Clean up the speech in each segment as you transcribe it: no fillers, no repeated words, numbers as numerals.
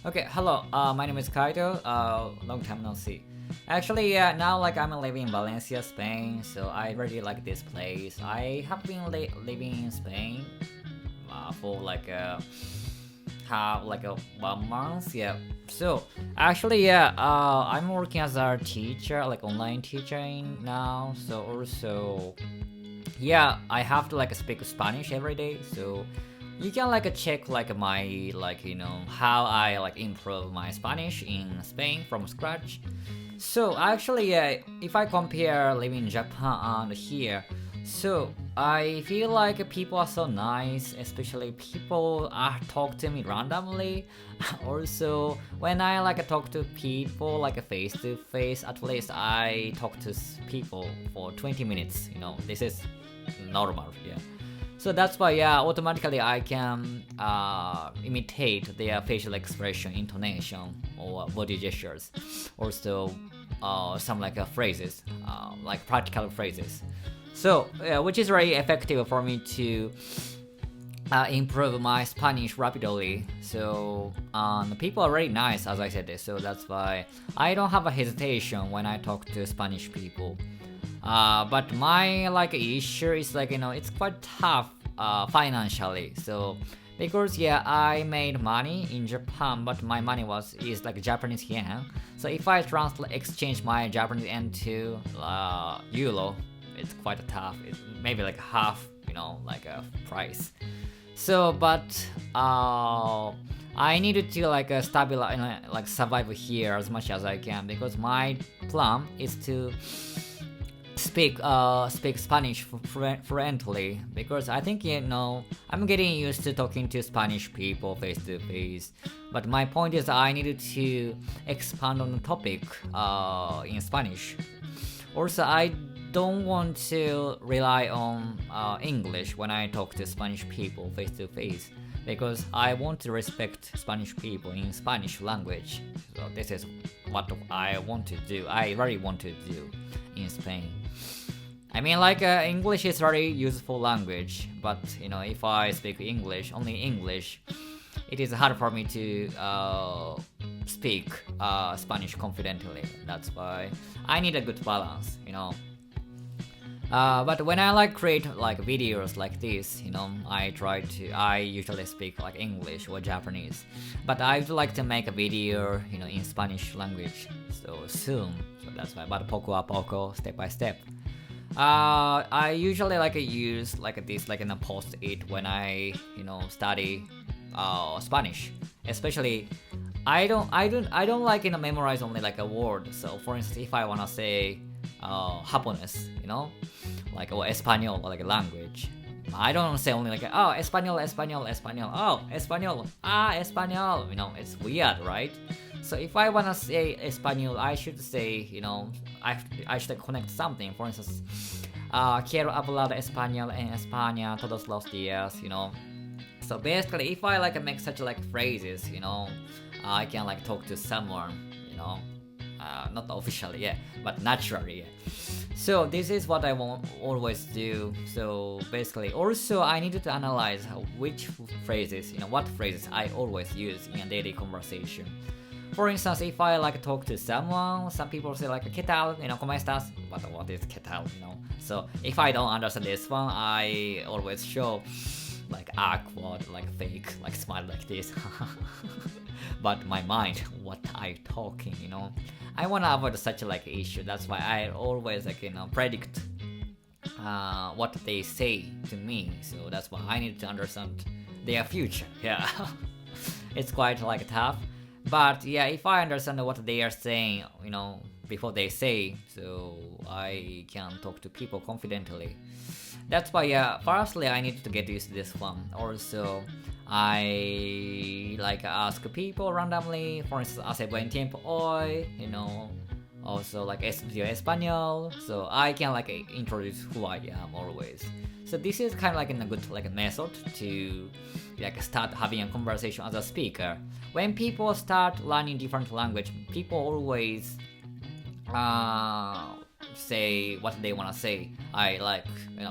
Okay, hello. My name is Kaito. Long time no see. Actually, now like I'm living in Valencia, Spain. So I really like this place. I have been living in Spain for like a 1 month. Yeah. So actually, I'm working as a teacher, like online teaching now. So also, yeah, I have to like speak Spanish every day. So you can like check like my like how I like improve my Spanish in Spain from scratch. So actually, yeah, if I compare living in Japan and here, so I feel like people are so nice, especially people talk to me randomly. Also, when I like talk to people like face to face, at least I talk to people for 20 minutes. This is normal. Yeah. So that's why, yeah, automatically I can imitate their facial expression, intonation, or body gestures. Also, some like phrases, like practical phrases. So, which is very effective for me to improve my Spanish rapidly. So, people are very nice, as I said this. So that's why I don't have a hesitation when I talk to Spanish people. But my like issue is like it's quite tough financially. So because yeah, I made money in Japan, but my money is like Japanese yen. So if I translate exchange my Japanese yen to euro, it's quite tough. It's maybe like half, like a price. So but I needed to like stabilize, like survive here as much as I can because my plan is to speak Spanish fluently because I think I'm getting used to talking to Spanish people face to face. But my point is I needed to expand on the topic in Spanish. Also, I don't want to rely on English when I talk to Spanish people face to face because I want to respect Spanish people in Spanish language. So this is what I want to do. I really want to do in Spain. I mean, like English is very useful language, but if I speak English, only English, it is hard for me to speak Spanish confidently. That's why I need a good balance. But when I like create like videos like this, I usually speak like English or Japanese. But I would like to make a video, in Spanish language. So soon. So that's why. But poco a poco, step by step. I usually like use like this like in a post-it when I study Spanish. Especially, I don't like memorize only like a word. So for instance, if I wanna say Japanese, like or Espanol or like a language. I don't say only like Espanol, Espanol, Espanol. Oh, Espanol, Espanol. It's weird, right? So if I wanna say Espanol, I should say I should connect something. For instance, quiero hablar español en España todos los días. So basically, if I like make such like phrases, I can like talk to someone. Not officially, yeah, but naturally, yeah. So this is what I want always do. So basically, also I needed to analyze which phrases, what phrases I always use in a daily conversation. For instance, if I like talk to someone, some people say like "¿Qué tal?" "¿Cómo estás?" But what is "¿Qué tal?" So if I don't understand this one, I always show like awkward, like fake, like smile like this. But my mind, what I talking. I wanna avoid such like issue. That's why I always like predict what they say to me. So that's why I need to understand their future. Yeah, it's quite like tough. But yeah, if I understand what they are saying, before they say, so I can talk to people confidently. That's why, yeah, firstly, I need to get used to this one. Also, I like ask people randomly, for instance, hace buen tiempo hoy. Also, like estudio español, so I can like introduce who I am always. So this is kind of like a good like a method to like start having a conversation as a speaker. When people start learning different language, people always say what they wanna say. I like,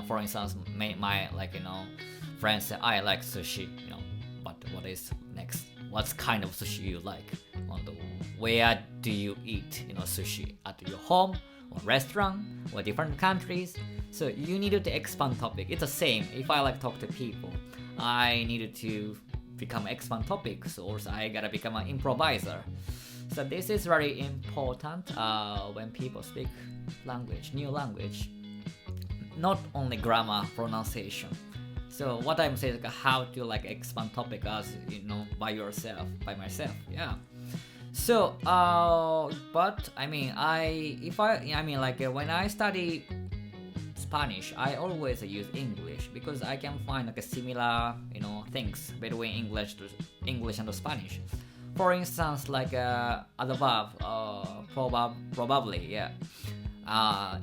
for instance, my like friends say I like sushi. But what is next what kind of sushi you like, and where do you eat, sushi at your home or restaurant or different countries. So you needed to expand topic. It's the same. If I like talk to people, I needed to become expand topics, or I gotta become an improviser. So this is very important when people speak new language, not only grammar, pronunciation. So what I'm saying is how to like expand topic as by myself. Yeah. So but when I study Spanish, I always use English because I can find like a similar things between English and Spanish. For instance, like at the verb, probably, yeah.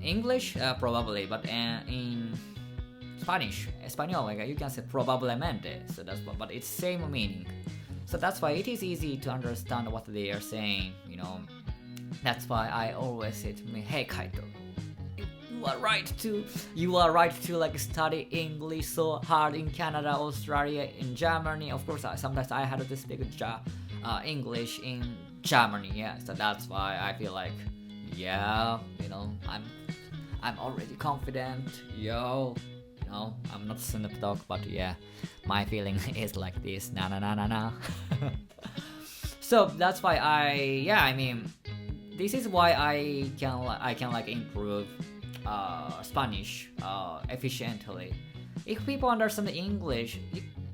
English, probably, but in Spanish, Espanol, like you can say probablemente. So but it's same meaning. So that's why it is easy to understand what they are saying. That's why I always say to me, hey Kaito, you are right to like study English so hard in Canada, Australia, in Germany. Of course, sometimes I had to speak English in Germany. Yeah, so that's why I feel like, yeah, I'm already confident. I'm not Snoop Dogg, but yeah, my feeling is like this. Na. So that's why this is why I can like improve Spanish efficiently. If people understand English,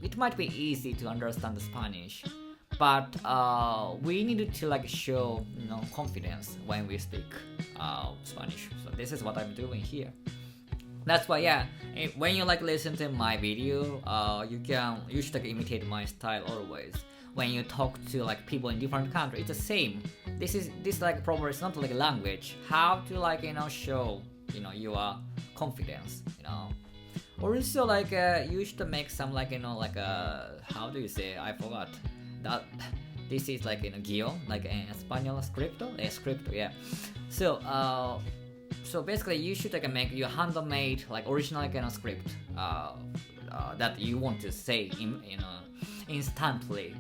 it might be easy to understand Spanish, but we need to like show confidence when we speak Spanish. So this is what I'm doing here. That's why when you like listen to my video, you should like imitate my style always. When you talk to like people in different countries, it's the same. This like probably it's not like a language. How to like show your confidence. Also like you should make some like how do you say? I forgot that. This is like guion, like in Espanol scripto, yeah. So basically, you should like make your handmade, like original script that you want to say instantly.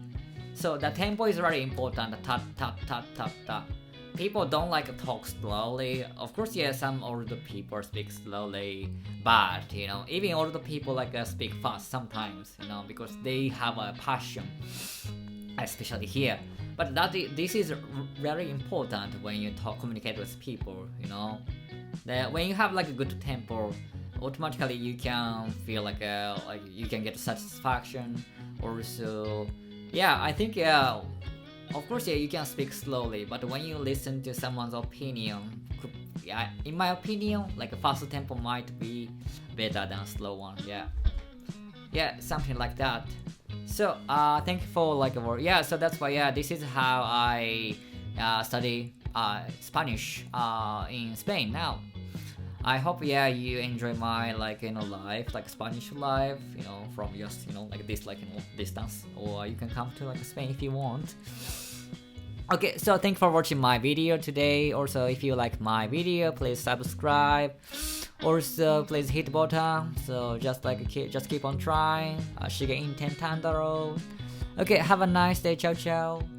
So the tempo is very important. Tap tap tap tap tap. People don't like talk slowly. Of course, some older people speak slowly, but even older people like speak fast sometimes. Because they have a passion, especially here. But this is very important when you communicate with people. When you have like a good tempo, automatically you can feel like you can get satisfaction. Also, I think of course you can speak slowly, but when you listen to someone's opinion, in my opinion, like a fast tempo might be better than a slow one. Something like that. So thank you for like so that's why this is how I study Spanish in Spain now. I hope you enjoy my life, like Spanish life, from just like this distance, or you can come to like Spain if you want. Okay, so thank you for watching my video today. Also, if you like my video, please subscribe. Also, please hit button. So just keep on trying. Shige Intentandaro. Okay, have a nice day. Ciao ciao.